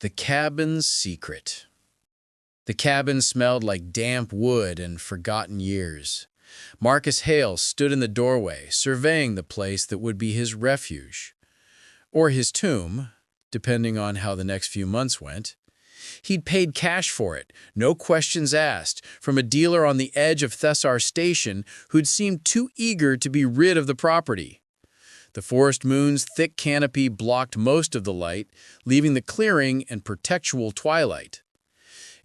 The cabin's secret. The cabin smelled like damp wood and forgotten years. Marcus Hale stood in the doorway, surveying the place that would be his refuge. Or his tomb, depending on how the next few months went. He'd paid cash for it, no questions asked, from a dealer on the edge of Thessar Station who'd seemed too eager to be rid of the property. The forest moon's thick canopy blocked most of the light, leaving the clearing in perpetual twilight.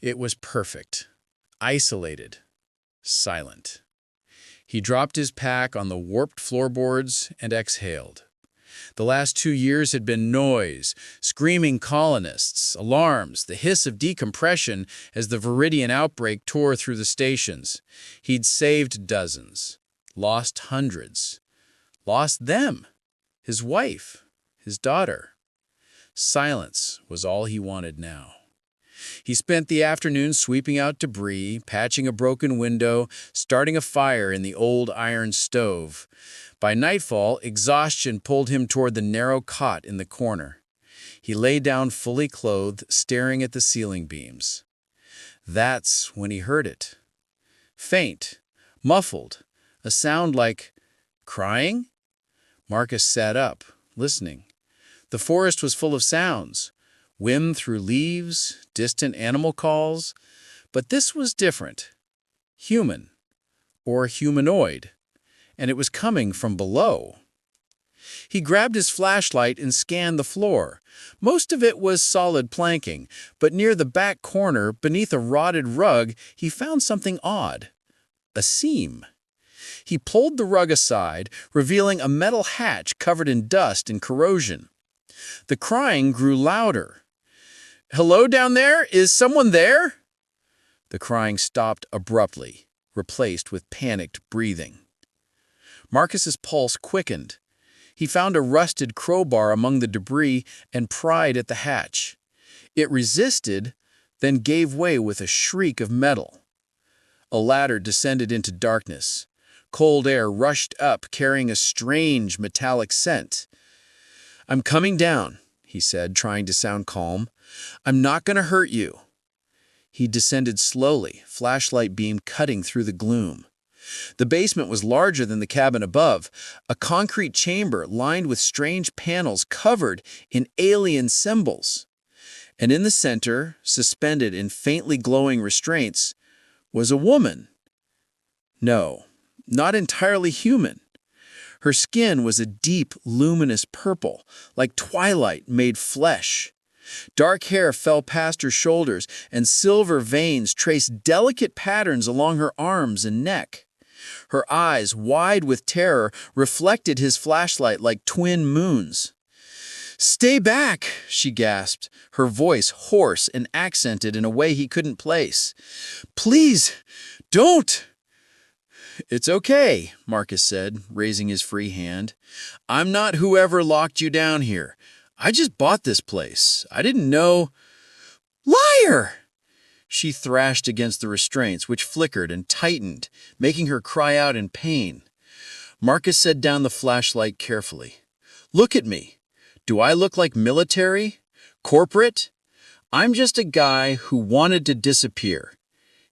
It was perfect, isolated, silent. He dropped his pack on the warped floorboards and exhaled. The last 2 years had been noise, screaming colonists, alarms, the hiss of decompression as the Viridian outbreak tore through the stations. He'd saved dozens, lost hundreds, lost them, his wife, his daughter. Silence was all he wanted now. He spent the afternoon sweeping out debris, patching a broken window, starting a fire in the old iron stove. By nightfall, exhaustion pulled him toward the narrow cot in the corner. He lay down fully clothed, staring at the ceiling beams. That's when he heard it. Faint, muffled, a sound like crying? Marcus sat up, listening. The forest was full of sounds. Whim through leaves, distant animal calls. But this was different. Human. Or humanoid. And it was coming from below. He grabbed his flashlight and scanned the floor. Most of it was solid planking, but near the back corner, beneath a rotted rug, he found something odd. A seam. He pulled the rug aside, revealing a metal hatch covered in dust and corrosion. The crying grew louder. "Hello down there? Is someone there?" The crying stopped abruptly, replaced with panicked breathing. Marcus's pulse quickened. He found a rusted crowbar among the debris and pried at the hatch. It resisted, then gave way with a shriek of metal. A ladder descended into darkness. Cold air rushed up, carrying a strange metallic scent. "I'm coming down," he said, trying to sound calm. "I'm not going to hurt you." He descended slowly, flashlight beam cutting through the gloom. The basement was larger than the cabin above, a concrete chamber lined with strange panels covered in alien symbols. And in the center, suspended in faintly glowing restraints, was a woman. No, not entirely human. Her skin was a deep, luminous purple, like twilight made flesh. Dark hair fell past her shoulders, and silver veins traced delicate patterns along her arms and neck. Her eyes, wide with terror, reflected his flashlight like twin moons. "Stay back," she gasped, her voice hoarse and accented in a way he couldn't place. "Please, don't!" "It's okay," Marcus said, raising his free hand. "I'm not whoever locked you down here. I just bought this place. I didn't know—" "Liar!" She thrashed against the restraints, which flickered and tightened, making her cry out in pain. Marcus set down the flashlight carefully. "Look at me. Do I look like military? Corporate? I'm just a guy who wanted to disappear."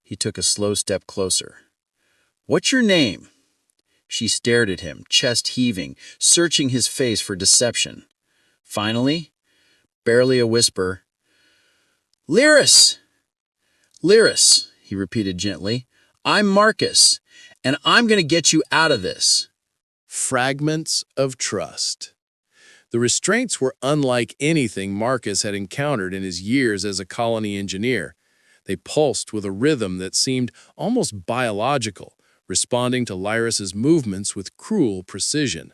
He took a slow step closer. "What's your name?" She stared at him, chest heaving, searching his face for deception. Finally, barely a whisper, "Lyris!" "Lyris," he repeated gently. "I'm Marcus, and I'm going to get you out of this." Fragments of trust. The restraints were unlike anything Marcus had encountered in his years as a colony engineer. They pulsed with a rhythm that seemed almost biological, responding to Lyris's movements with cruel precision.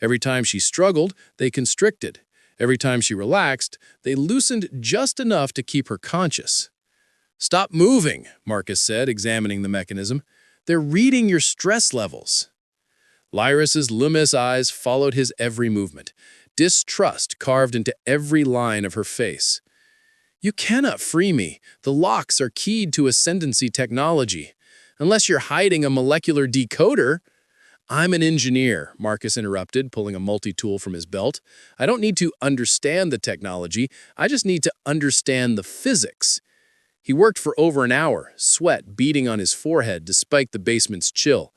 Every time she struggled, they constricted. Every time she relaxed, they loosened just enough to keep her conscious. "Stop moving," Marcus said, examining the mechanism. "They're reading your stress levels." Lyris's luminous eyes followed his every movement, distrust carved into every line of her face. "You cannot free me. The locks are keyed to ascendancy technology. Unless you're hiding a molecular decoder." I'm an engineer, Marcus interrupted, pulling a multi-tool from his belt. I don't need to understand the technology. I just need to understand the physics. He worked for over an hour, sweat beading on his forehead despite the basement's chill.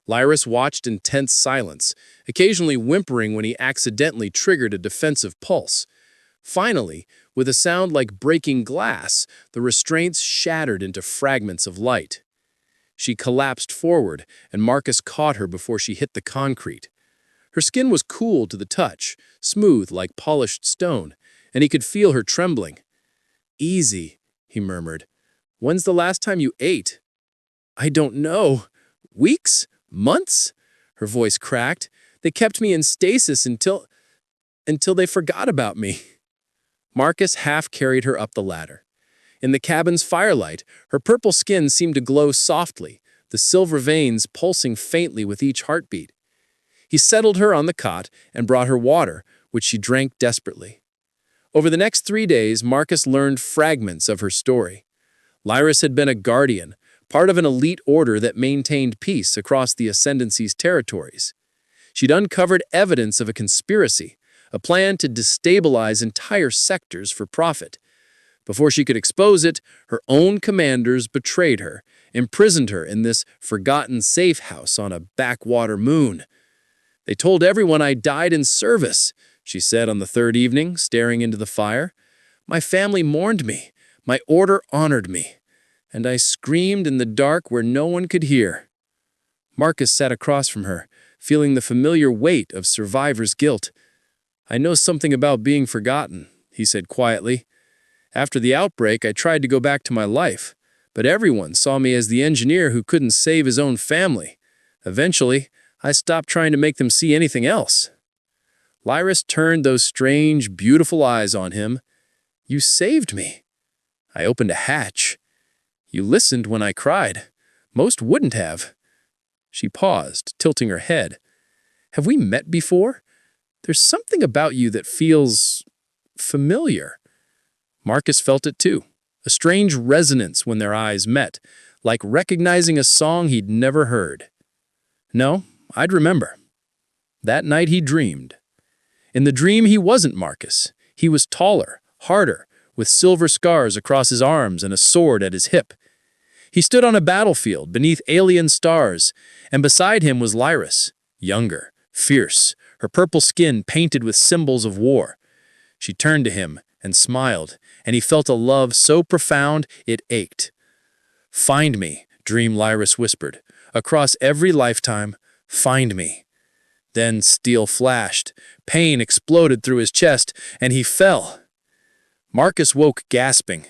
Lyris watched in tense silence, occasionally whimpering when he accidentally triggered a defensive pulse. Finally, with a sound like breaking glass, the restraints shattered into fragments of light. She collapsed forward, and Marcus caught her before she hit the concrete. Her skin was cool to the touch, smooth like polished stone, and he could feel her trembling. "Easy," he murmured. "When's the last time you ate?" "I don't know. Weeks? Months?" Her voice cracked. "They kept me in stasis until they forgot about me." Marcus half carried her up the ladder. In the cabin's firelight, her purple skin seemed to glow softly, the silver veins pulsing faintly with each heartbeat. He settled her on the cot and brought her water, which she drank desperately. Over the next 3 days, Marcus learned fragments of her story. Lyris had been a guardian, part of an elite order that maintained peace across the Ascendancy's territories. She'd uncovered evidence of a conspiracy, a plan to destabilize entire sectors for profit. Before she could expose it, her own commanders betrayed her, imprisoned her in this forgotten safe house on a backwater moon. "They told everyone I died in service," she said on the third evening, staring into the fire. "My family mourned me, my order honored me, and I screamed in the dark where no one could hear." Marcus sat across from her, feeling the familiar weight of survivor's guilt. "I know something about being forgotten," he said quietly. "After the outbreak, I tried to go back to my life, but everyone saw me as the engineer who couldn't save his own family. Eventually, I stopped trying to make them see anything else." Lyris turned those strange, beautiful eyes on him. "You saved me. I opened a hatch. You listened when I cried. Most wouldn't have." She paused, tilting her head. "Have we met before? There's something about you that feels familiar." Marcus felt it too, a strange resonance when their eyes met, like recognizing a song he'd never heard. "No, I'd remember." That night he dreamed. In the dream he wasn't Marcus. He was taller, harder, with silver scars across his arms and a sword at his hip. He stood on a battlefield beneath alien stars, and beside him was Lyris, younger, fierce, her purple skin painted with symbols of war. She turned to him and smiled, and he felt a love so profound it ached. "Find me," Dream Lyris whispered. "Across every lifetime, find me." Then steel flashed, pain exploded through his chest, and he fell. Marcus woke gasping.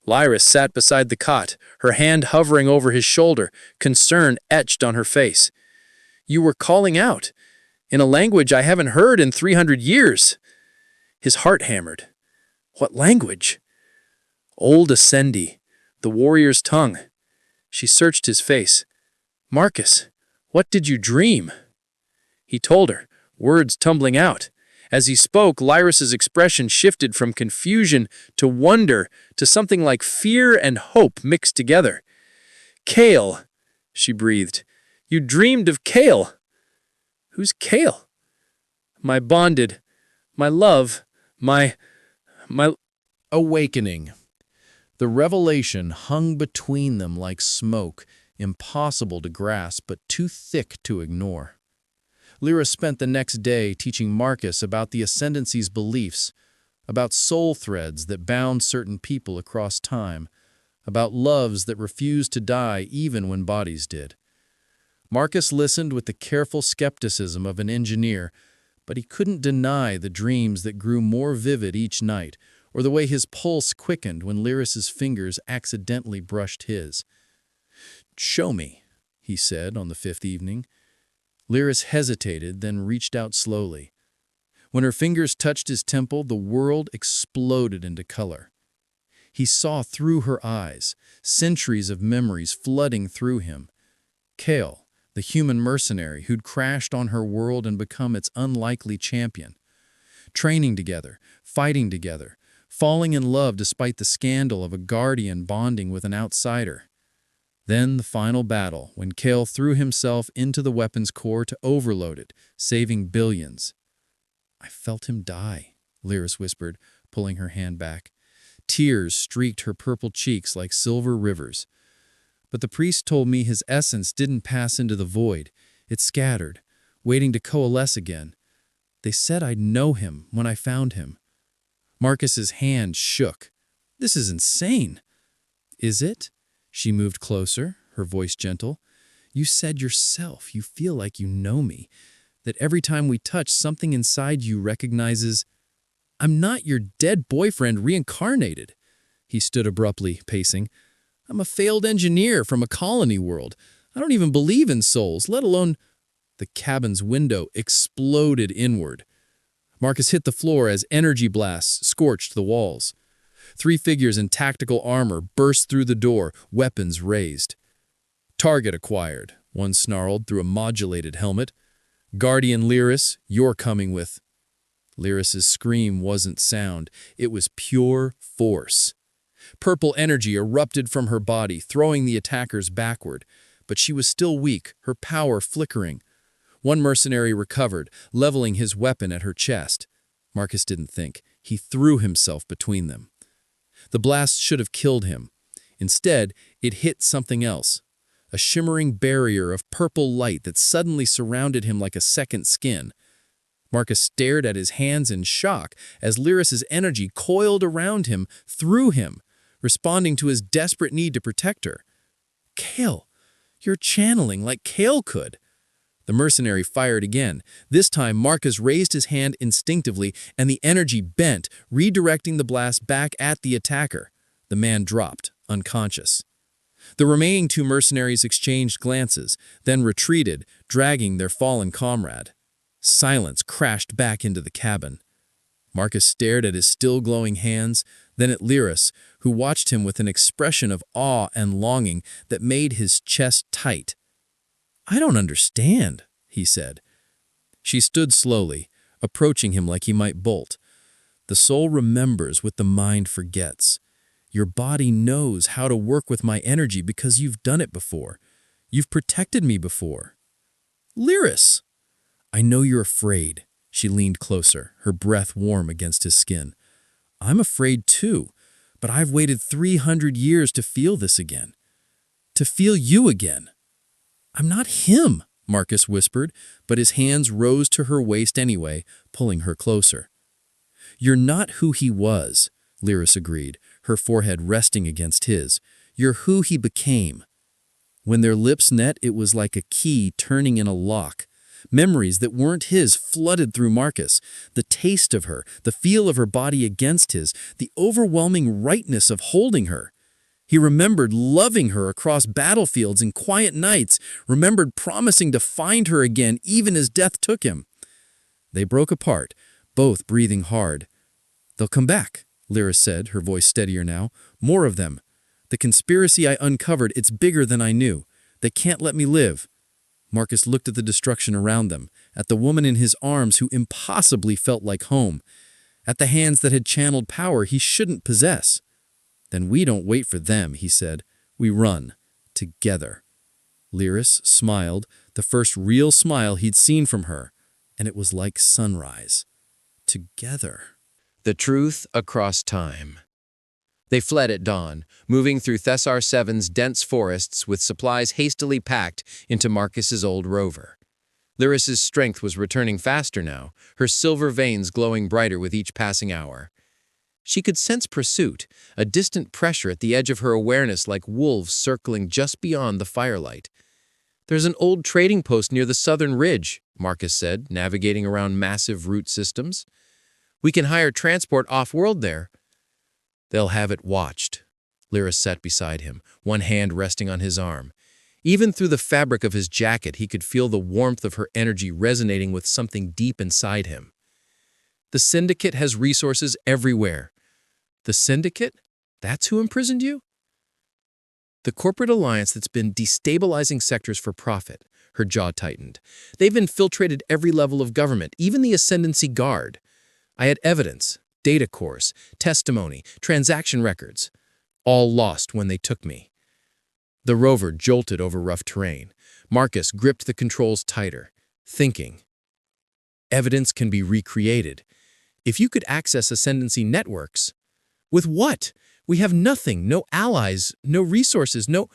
Lyris sat beside the cot, her hand hovering over his shoulder, concern etched on her face. "You were calling out, in a language I haven't heard in 300 years. His heart hammered. "What language?" "Old Ascendi, the warrior's tongue." She searched his face. "Marcus, what did you dream?" He told her, words tumbling out. As he spoke, Lyris's expression shifted from confusion to wonder to something like fear and hope mixed together. "Kale," she breathed. "You dreamed of Kale." "Who's Kale?" "My bonded, my love, my... Awakening. The revelation hung between them like smoke, impossible to grasp but too thick to ignore. Lyra spent the next day teaching Marcus about the Ascendancy's beliefs, about soul threads that bound certain people across time, about loves that refused to die even when bodies did. Marcus listened with the careful skepticism of an engineer, but he couldn't deny the dreams that grew more vivid each night, or the way his pulse quickened when Lyris's fingers accidentally brushed his. "Show me," he said on the 5th evening. Lyris hesitated, then reached out slowly. When her fingers touched his temple, the world exploded into color. He saw through her eyes, centuries of memories flooding through him. Kale, the human mercenary who'd crashed on her world and become its unlikely champion. Training together, fighting together, falling in love despite the scandal of a guardian bonding with an outsider. Then the final battle, when Kale threw himself into the weapon's core to overload it, saving billions. "I felt him die," Lyris whispered, pulling her hand back. Tears streaked her purple cheeks like silver rivers. "But the priest told me his essence didn't pass into the void. It scattered, waiting to coalesce again. They said I'd know him when I found him." Marcus's hand shook. "This is insane." "Is it?" She moved closer, her voice gentle. "You said yourself you feel like you know me, that every time we touch, something inside you recognizes. I'm not your dead boyfriend reincarnated." He stood abruptly, pacing. "I'm a failed engineer from a colony world. I don't even believe in souls, let alone—" The cabin's window exploded inward. Marcus hit the floor as energy blasts scorched the walls. 3 figures in tactical armor burst through the door, weapons raised. "Target acquired," one snarled through a modulated helmet. "Guardian Lyris, you're coming with—" Lyris's scream wasn't sound. It was pure force. Purple energy erupted from her body, throwing the attackers backward. But she was still weak, her power flickering. One mercenary recovered, leveling his weapon at her chest. Marcus didn't think. He threw himself between them. The blast should have killed him. Instead, it hit something else. A shimmering barrier of purple light that suddenly surrounded him like a second skin. Marcus stared at his hands in shock as Lyris's energy coiled around him, through him, responding to his desperate need to protect her. "Kale, you're channeling like Kale could." The mercenary fired again. This time, Marcus raised his hand instinctively, and the energy bent, redirecting the blast back at the attacker. The man dropped, unconscious. The remaining 2 mercenaries exchanged glances, then retreated, dragging their fallen comrade. Silence crashed back into the cabin. Marcus stared at his still glowing hands, then at Lyris, who watched him with an expression of awe and longing that made his chest tight. "I don't understand," he said. She stood slowly, approaching him like he might bolt. "The soul remembers what the mind forgets. Your body knows how to work with my energy because you've done it before. You've protected me before." "Lyris!" "I know you're afraid." She leaned closer, her breath warm against his skin. "I'm afraid too, but I've waited 300 years to feel this again. To feel you again." "I'm not him," Marcus whispered, but his hands rose to her waist anyway, pulling her closer. "You're not who he was," Lyris agreed, her forehead resting against his. "You're who he became." When their lips met, it was like a key turning in a lock. Memories that weren't his flooded through Marcus. The taste of her, the feel of her body against his, the overwhelming rightness of holding her. He remembered loving her across battlefields and quiet nights, remembered promising to find her again even as death took him. They broke apart, both breathing hard. "They'll come back," Lyris said, her voice steadier now. "More of them. The conspiracy I uncovered, it's bigger than I knew. They can't let me live." Marcus looked at the destruction around them, at the woman in his arms who impossibly felt like home, at the hands that had channeled power he shouldn't possess. "Then we don't wait for them," he said. "We run. Together." Lyris smiled, the first real smile he'd seen from her, and it was like sunrise. Together. The truth across time. They fled at dawn, moving through Thessar 7's dense forests with supplies hastily packed into Marcus's old rover. Lyris's strength was returning faster now, her silver veins glowing brighter with each passing hour. She could sense pursuit, a distant pressure at the edge of her awareness like wolves circling just beyond the firelight. "There's an old trading post near the southern ridge," Marcus said, navigating around massive root systems. "We can hire transport off-world there." "They'll have it watched." Lyris sat beside him, one hand resting on his arm. Even through the fabric of his jacket, he could feel the warmth of her energy resonating with something deep inside him. "The Syndicate has resources everywhere." "The Syndicate? That's who imprisoned you?" "The corporate alliance that's been destabilizing sectors for profit." Her jaw tightened. "They've infiltrated every level of government, even the Ascendancy Guard. I had evidence, data cores, testimony, transaction records. All lost when they took me." The rover jolted over rough terrain. Marcus gripped the controls tighter, thinking. Evidence can be recreated. If you could access ascendancy networks. With what? We have nothing, no allies, no resources, no...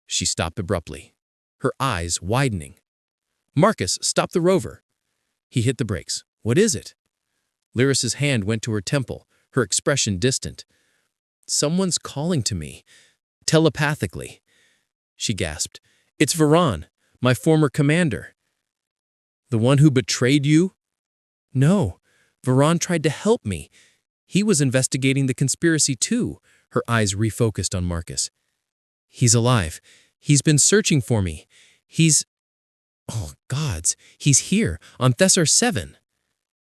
She stopped abruptly, her eyes widening. Marcus, stop the rover. He hit the brakes. What is it? Lyris's hand went to her temple, her expression distant. Someone's calling to me. Telepathically. She gasped. It's Varan, my former commander. The one who betrayed you? No, Varan tried to help me. He was investigating the conspiracy too. Her eyes refocused on Marcus. He's alive. He's been searching for me. Oh, gods, he's here, on Thessar 7.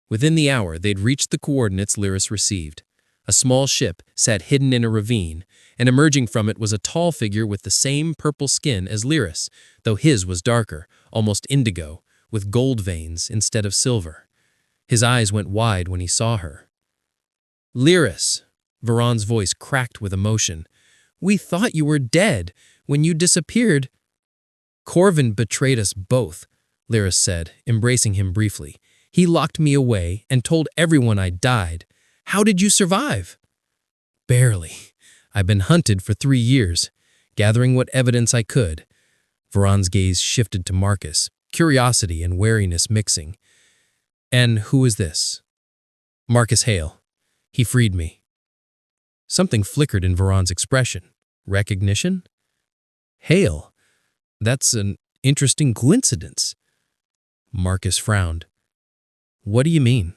Within the hour, they'd reached the coordinates Lyris received. A small ship sat hidden in a ravine, and emerging from it was a tall figure with the same purple skin as Lyris, though his was darker, almost indigo, with gold veins instead of silver. His eyes went wide when he saw her. Lyris, Varan's voice cracked with emotion. We thought you were dead. When you disappeared... Corvin betrayed us both, Lyris said, embracing him briefly. He locked me away and told everyone I died. How did you survive? Barely. I've been hunted for 3 years, gathering what evidence I could. Varan's gaze shifted to Marcus, curiosity and wariness mixing. And who is this? Marcus Hale. He freed me. Something flickered in Varan's expression. Recognition? Hale. That's an interesting coincidence. Marcus frowned. What do you mean?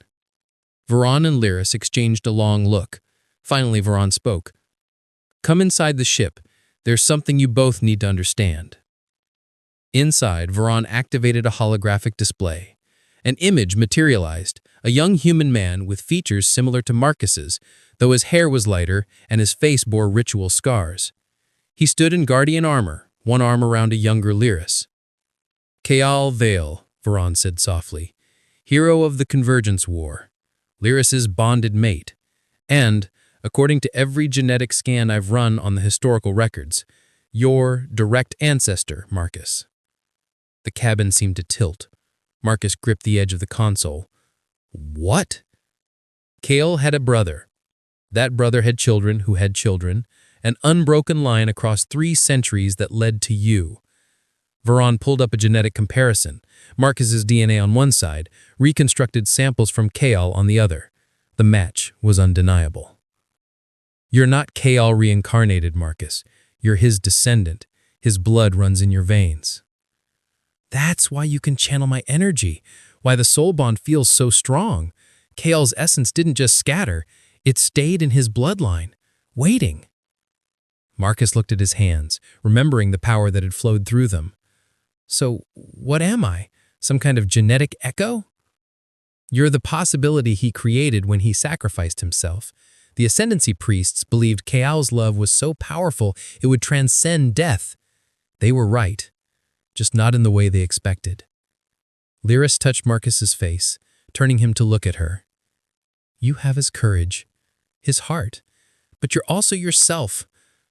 Varan and Lyris exchanged a long look. Finally, Varan spoke. Come inside the ship. There's something you both need to understand. Inside, Varan activated a holographic display. An image materialized, a young human man with features similar to Marcus's, though his hair was lighter and his face bore ritual scars. He stood in guardian armor, one arm around a younger Lyris. Kaal Vale, Varan said softly, hero of the Convergence War, Lyris's bonded mate, and, according to every genetic scan I've run on the historical records, your direct ancestor, Marcus. The cabin seemed to tilt. Marcus gripped the edge of the console. What? Kaal had a brother. That brother had children who had children, an unbroken line across 3 centuries that led to you. Varan pulled up a genetic comparison. Marcus's DNA on one side, reconstructed samples from Kaal on the other. The match was undeniable. You're not Kaal reincarnated, Marcus. You're his descendant. His blood runs in your veins. That's why you can channel my energy, why the soul bond feels so strong. Kaal's essence didn't just scatter, it stayed in his bloodline, waiting. Marcus looked at his hands, remembering the power that had flowed through them. So, what am I? Some kind of genetic echo? You're the possibility he created when he sacrificed himself. The Ascendancy priests believed Kaal's love was so powerful it would transcend death. They were right, just not in the way they expected. Lyris touched Marcus's face, turning him to look at her. You have his courage, his heart, but you're also yourself.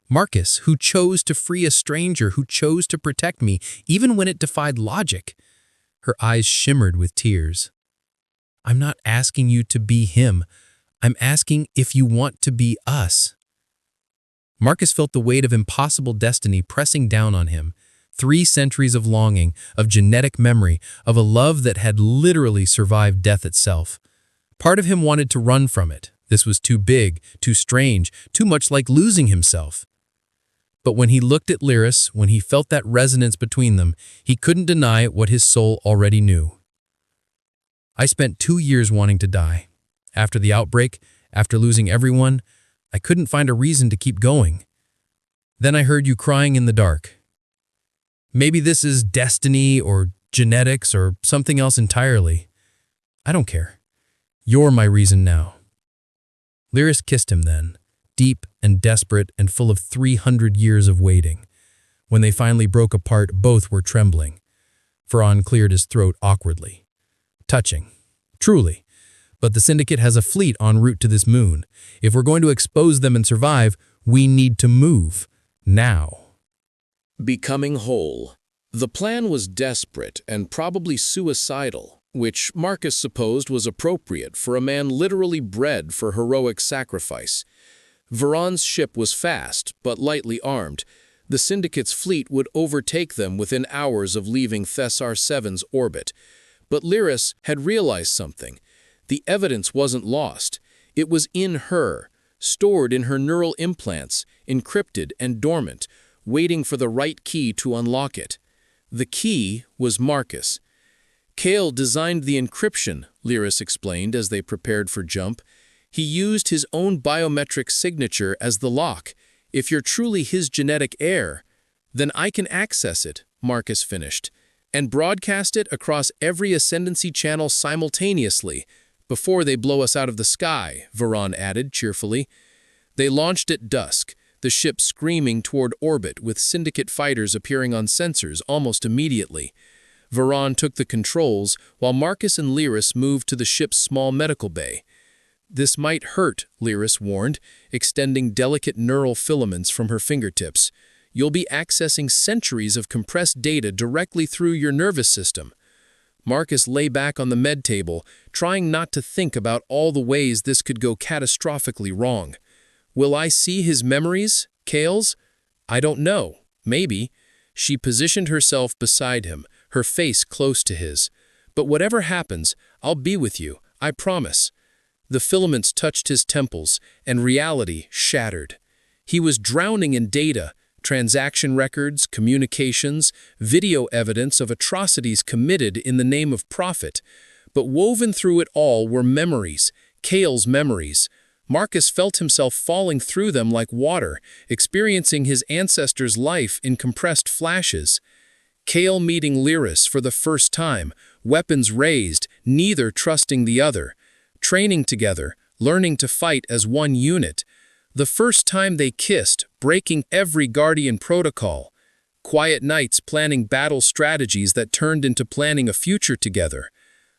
Marcus, who chose to free a stranger, who chose to protect me, even when it defied logic. Her eyes shimmered with tears. I'm not asking you to be him. I'm asking if you want to be us. Marcus felt the weight of impossible destiny pressing down on him. 3 centuries of longing, of genetic memory, of a love that had literally survived death itself. Part of him wanted to run from it. This was too big, too strange, too much like losing himself. But when he looked at Lyris, when he felt that resonance between them, he couldn't deny what his soul already knew. I spent 2 years wanting to die. After the outbreak, after losing everyone, I couldn't find a reason to keep going. Then I heard you crying in the dark. Maybe this is destiny or genetics or something else entirely. I don't care. You're my reason now. Lyris kissed him then, deep and desperate and full of 300 years of waiting. When they finally broke apart, both were trembling. Varan cleared his throat awkwardly. Touching. Truly. But the Syndicate has a fleet en route to this moon. If we're going to expose them and survive, we need to move. Now. Becoming whole. The plan was desperate and probably suicidal, which Marcus supposed was appropriate for a man literally bred for heroic sacrifice. Varan's ship was fast, but lightly armed. The Syndicate's fleet would overtake them within hours of leaving Thessar 7's orbit. But Lyris had realized something. The evidence wasn't lost. It was in her, stored in her neural implants, encrypted and dormant, waiting for the right key to unlock it. The key was Marcus. Kale designed the encryption, Lyris explained as they prepared for jump. He used his own biometric signature as the lock. If you're truly his genetic heir, then I can access it, Marcus finished, and broadcast it across every Ascendancy channel simultaneously, before they blow us out of the sky, Varan added cheerfully. They launched at dusk, the ship screaming toward orbit with Syndicate fighters appearing on sensors almost immediately. Varan took the controls while Marcus and Lyris moved to the ship's small medical bay. This might hurt, Lyris warned, extending delicate neural filaments from her fingertips. You'll be accessing centuries of compressed data directly through your nervous system. Marcus lay back on the med table, trying not to think about all the ways this could go catastrophically wrong. Will I see his memories, Kale's? I don't know. Maybe. She positioned herself beside him, her face close to his. But whatever happens, I'll be with you, I promise. The filaments touched his temples, and reality shattered. He was drowning in data, transaction records, communications, video evidence of atrocities committed in the name of profit. But woven through it all were memories, Kale's memories. Marcus felt himself falling through them like water, experiencing his ancestors' life in compressed flashes. Kale meeting Lyris for the first time, weapons raised, neither trusting the other. Training together, learning to fight as one unit. The first time they kissed, breaking every Guardian protocol. Quiet nights planning battle strategies that turned into planning a future together.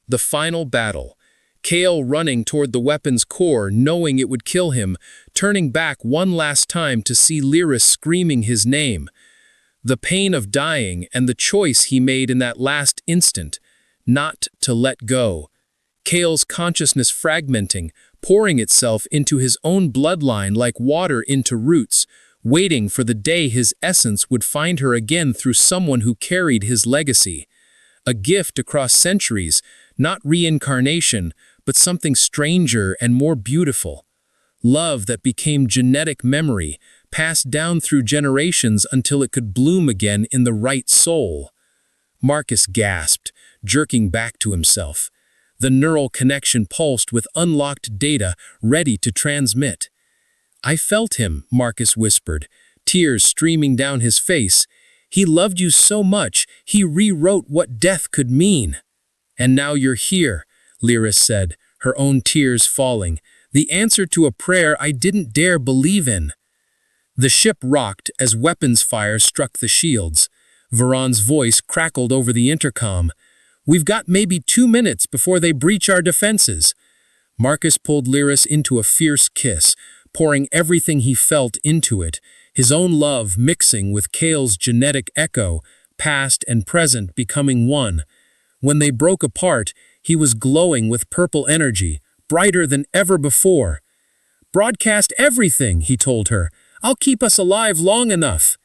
The final battle. Kale running toward the weapon's core, knowing it would kill him, turning back one last time to see Lyris screaming his name. The pain of dying and the choice he made in that last instant, not to let go. Kale's consciousness fragmenting, pouring itself into his own bloodline like water into roots, waiting for the day his essence would find her again through someone who carried his legacy. A gift across centuries, not reincarnation, but something stranger and more beautiful. Love that became genetic memory, passed down through generations until it could bloom again in the right soul. Marcus gasped, jerking back to himself. The neural connection pulsed with unlocked data ready to transmit. I felt him, Marcus whispered, tears streaming down his face. He loved you so much, he rewrote what death could mean. And now you're here, Lyris said, her own tears falling. The answer to a prayer I didn't dare believe in. The ship rocked as weapons fire struck the shields. Varan's voice crackled over the intercom. We've got maybe 2 minutes before they breach our defenses. Marcus pulled Lyris into a fierce kiss, pouring everything he felt into it, his own love mixing with Kale's genetic echo, past and present becoming one. When they broke apart, he was glowing with purple energy, brighter than ever before. Broadcast everything, he told her. I'll keep us alive long enough.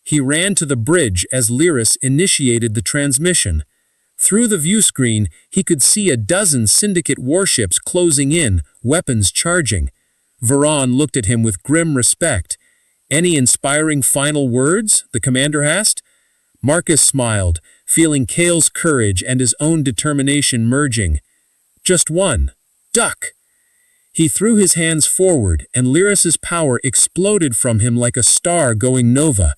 He ran to the bridge as Lyris initiated the transmission. Through the view screen, he could see a dozen Syndicate warships closing in, weapons charging. Varan looked at him with grim respect. Any inspiring final words? The commander asked. Marcus smiled, feeling Kale's courage and his own determination merging. Just one. Duck! He threw his hands forward, and Lyris's power exploded from him like a star going nova.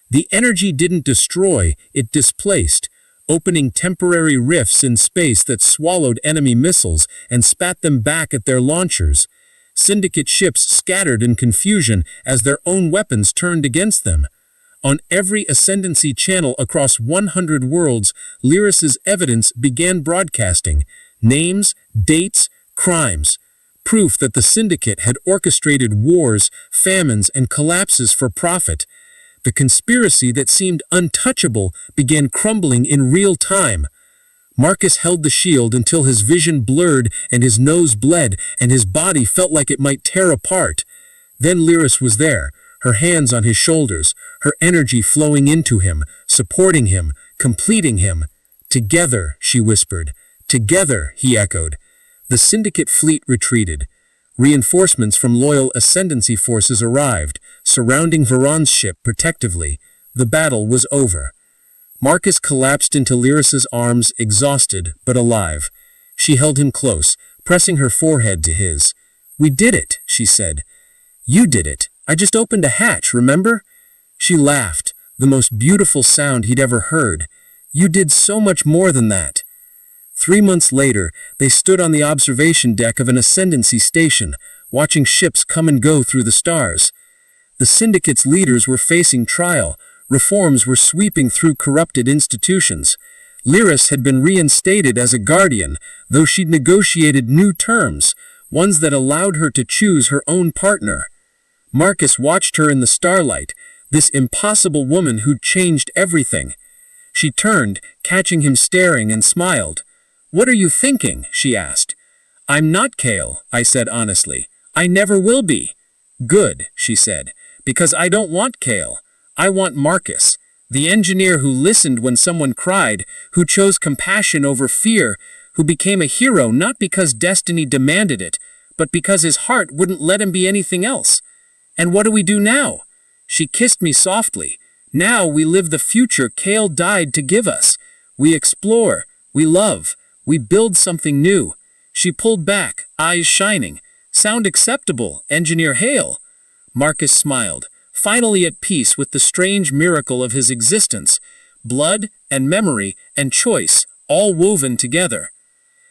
The energy didn't destroy, it displaced, opening temporary rifts in space that swallowed enemy missiles and spat them back at their launchers. Syndicate ships scattered in confusion as their own weapons turned against them. On every Ascendancy channel across 100 worlds, Lyris's evidence began broadcasting. Names, dates, crimes. Proof that the Syndicate had orchestrated wars, famines, and collapses for profit. The conspiracy that seemed untouchable began crumbling in real time. Marcus held the shield until his vision blurred and his nose bled and his body felt like it might tear apart. Then Lyris was there, her hands on his shoulders, her energy flowing into him, supporting him, completing him. "Together," she whispered. "Together," he echoed. The Syndicate fleet retreated. Reinforcements from loyal Ascendancy forces arrived, surrounding Veron's ship protectively. The battle was over. Marcus collapsed into Lyris's arms, exhausted but alive. She held him close, pressing her forehead to his. "We did it," she said. "You did it. I just opened a hatch, remember?" She laughed, the most beautiful sound he'd ever heard. "You did so much more than that." 3 months later, they stood on the observation deck of an Ascendancy station, watching ships come and go through the stars. The Syndicate's leaders were facing trial. Reforms were sweeping through corrupted institutions. Lyris had been reinstated as a guardian, though she'd negotiated new terms, ones that allowed her to choose her own partner. Marcus watched her in the starlight, this impossible woman who'd changed everything. She turned, catching him staring, and smiled. "What are you thinking?" she asked. "I'm not Kale," I said honestly. "I never will be." "Good," she said, "because I don't want Kale. I want Marcus, the engineer who listened when someone cried, who chose compassion over fear, who became a hero not because destiny demanded it, but because his heart wouldn't let him be anything else. And what do we do now?" She kissed me softly. "Now we live the future Kale died to give us. We explore, we love, we build something new." She pulled back, eyes shining. "Sound acceptable, Engineer Hale?" Marcus smiled, finally at peace with the strange miracle of his existence. Blood and memory and choice, all woven together.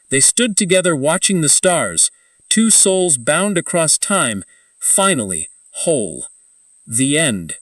They stood together watching the stars, two souls bound across time, finally whole. The end.